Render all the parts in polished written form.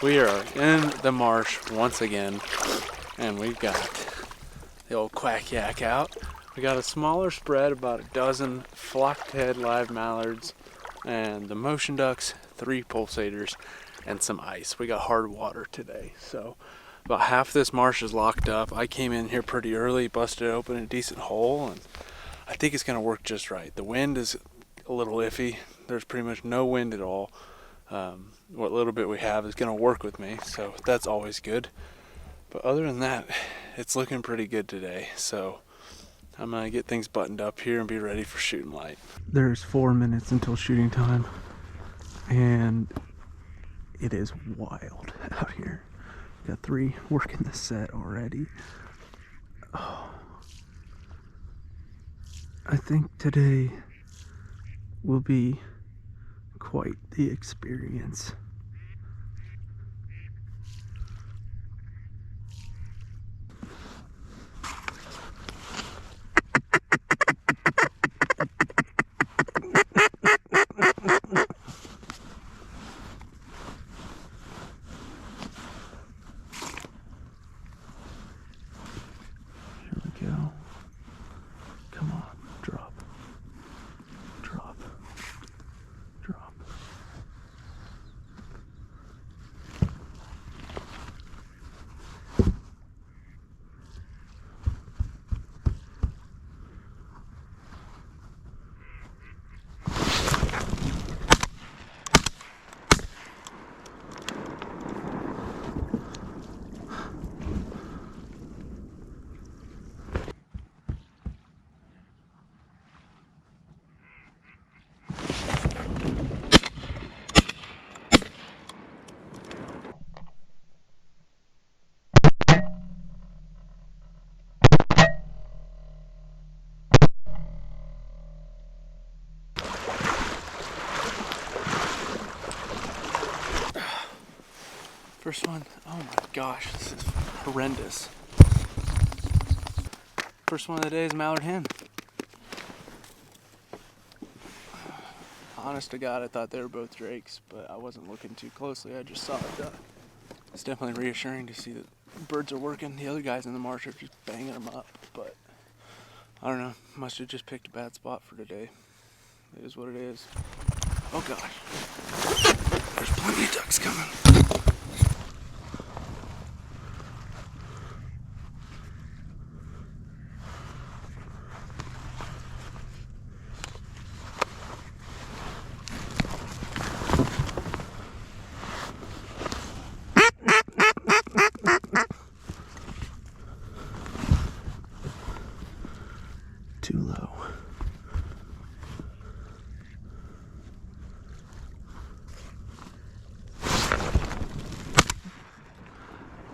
We are in the marsh once again, and we've got the old Kayak out. We got a smaller spread, about a dozen flock-head live mallards, and the motion ducks, 3 pulsators, and some ice. We got hard water today, so about half this marsh is locked up. I came in here pretty early, busted open a decent hole, and I think it's going to work just right. The wind is a little iffy. There's pretty much no wind at all. What little bit we have is going to work with me, so that's always good. But other than that, it's looking pretty good today, so I'm going to get things buttoned up here and be ready for shooting light. There's 4 minutes until shooting time, and it is wild out here. Got 3 working the set already. Oh. I think today will be quite the experience. Here we go. Come on, drop. Drop. Drop. First one, oh my gosh, this is horrendous. First one of the day is mallard hen. Honest to God, I thought they were both drakes, but I wasn't looking too closely. I just saw a duck. It's definitely reassuring to see that birds are working. The other guys in the marsh are just banging them up, but I don't know. Must have just picked a bad spot for today. It is what it is. Oh gosh. There's plenty of ducks coming. Too low.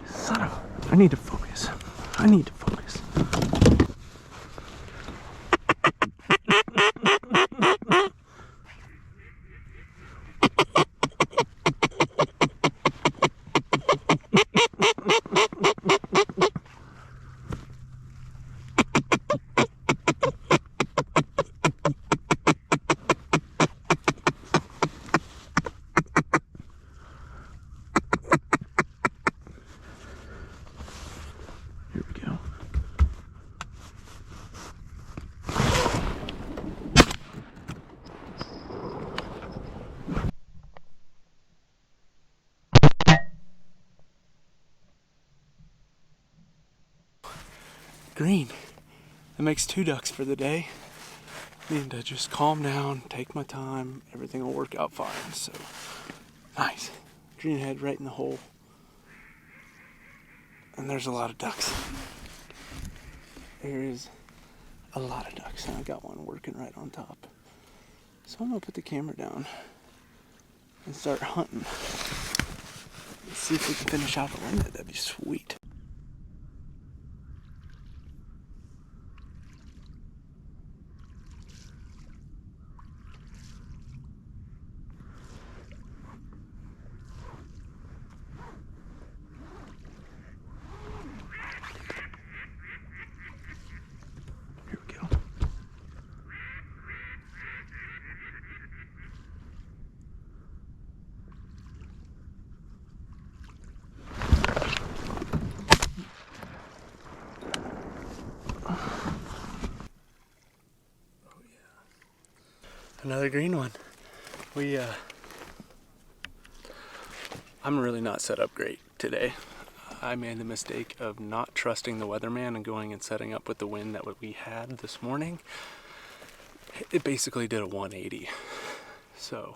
Son of a... I need to focus. I need to focus. Here we go. Green. That makes 2 ducks for the day. Need to just calm down, take my time, everything will work out fine. So nice. Green head right in the hole. And there's a lot of ducks. There is a lot of ducks, and I got one working right on top. So I'm gonna put the camera down and start hunting. Let's see if we can finish out the limit. That'd be sweet. Another green one. I'm really not set up great today. I made the mistake of not trusting the weatherman and going and setting up with the wind that we had this morning. It basically did a 180. So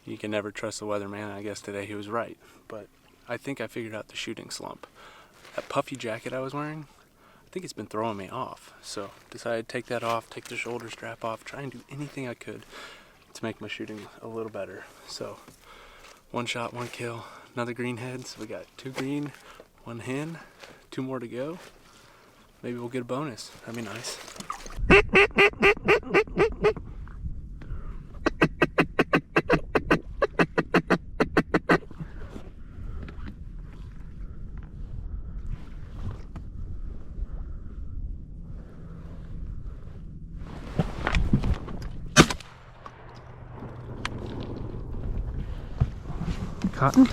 you can never trust the weatherman. I guess today he was right, but I think I figured out the shooting slump. That puffy jacket I was wearing, I think it's been throwing me off. So decided to take that off, take the shoulder strap off, try and do anything I could to make my shooting a little better. So 1 shot, 1 kill, another green head. So we got 2 green, 1 hen, 2 more to go. Maybe we'll get a bonus. That'd be nice. Cotton?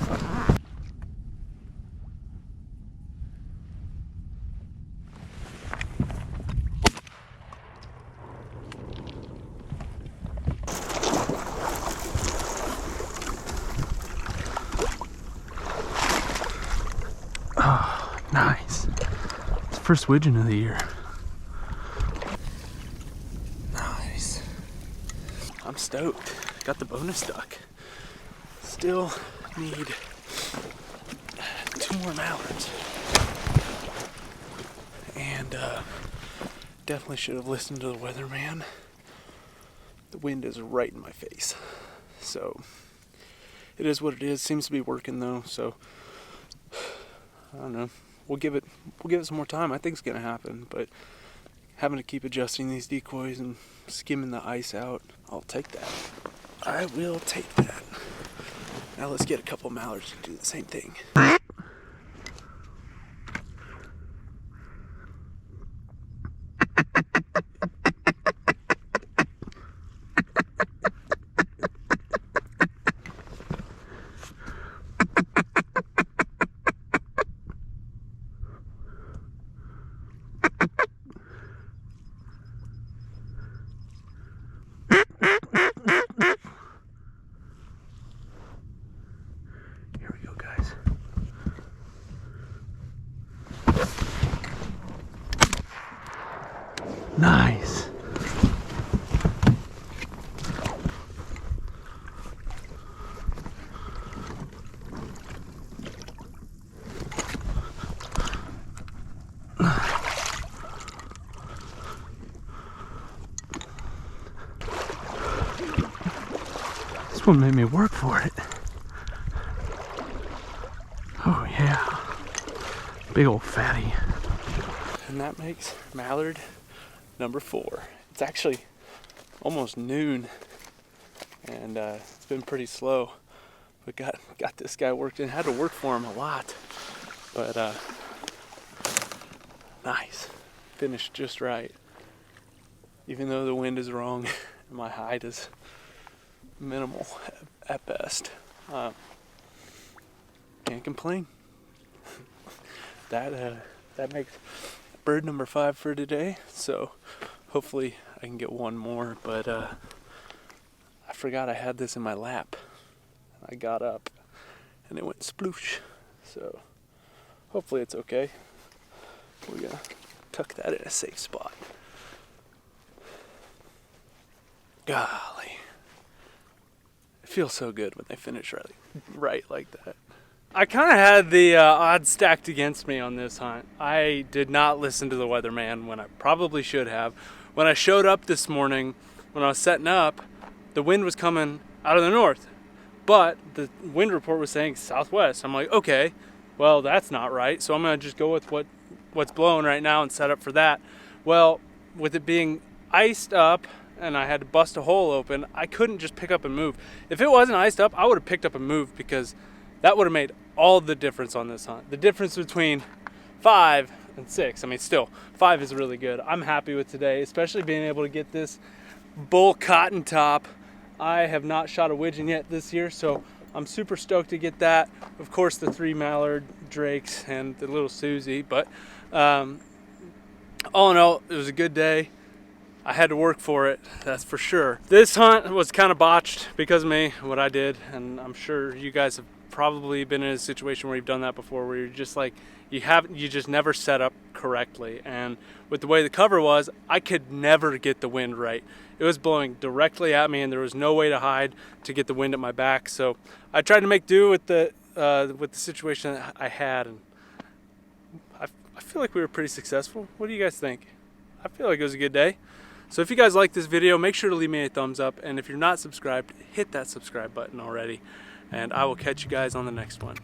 Oh, nice. It's the first widgeon of the year. Nice. I'm stoked. Got the bonus duck. Still need 2 more mallards. And definitely should have listened to the weatherman. The wind is right in my face. So it is what it is. Seems to be working though, so I don't know. We'll give it some more time. I think it's gonna happen, but having to keep adjusting these decoys and skimming the ice out, I'll take that. I will take that. Now let's get a couple mallards to do the same thing. Nice. This one made me work for it. Oh yeah. Big old fatty. And that makes mallard number 4. It's actually almost noon, and it's been pretty slow. But got this guy worked in. Had to work for him a lot, but nice. Finished just right. Even though the wind is wrong, my height is minimal at best. Can't complain. That makes bird number 5 for today. So hopefully I can get 1 more, but I forgot I had this in my lap. I got up and it went sploosh. So hopefully it's okay. We're gonna tuck that in a safe spot. Golly. It feels so good when they finish right like that. I kind of had the odds stacked against me on this hunt. I did not listen to the weatherman when I probably should have. When I showed up this morning, when I was setting up, the wind was coming out of the north, but the wind report was saying southwest. I'm like, okay, well that's not right, so I'm gonna just go with what's blowing right now and set up for that. Well, with it being iced up and I had to bust a hole open, I couldn't just pick up and move. If it wasn't iced up, I would have picked up and moved, because that would have made all the difference on this hunt. The difference between 5 and 6. I mean, still, 5 is really good. I'm happy with today, especially being able to get this bull cotton top. I have not shot a widgeon yet this year, so I'm super stoked to get that. Of course, the 3 mallard drakes and the little Susie, but all in all, it was a good day. I had to work for it, that's for sure. This hunt was kind of botched because of me, what I did, and I'm sure you guys have probably been in a situation where you've done that before, where you're just like, you just never set up correctly. And with the way the cover was, I could never get the wind right. It was blowing directly at me and there was no way to hide to get the wind at my back. So I tried to make do with the situation that I had, and I feel like we were pretty successful. What do you guys think? I feel like it was a good day. So if you guys like this video, make sure to leave me a thumbs up, and if you're not subscribed, hit that subscribe button already, and I will catch you guys on the next one.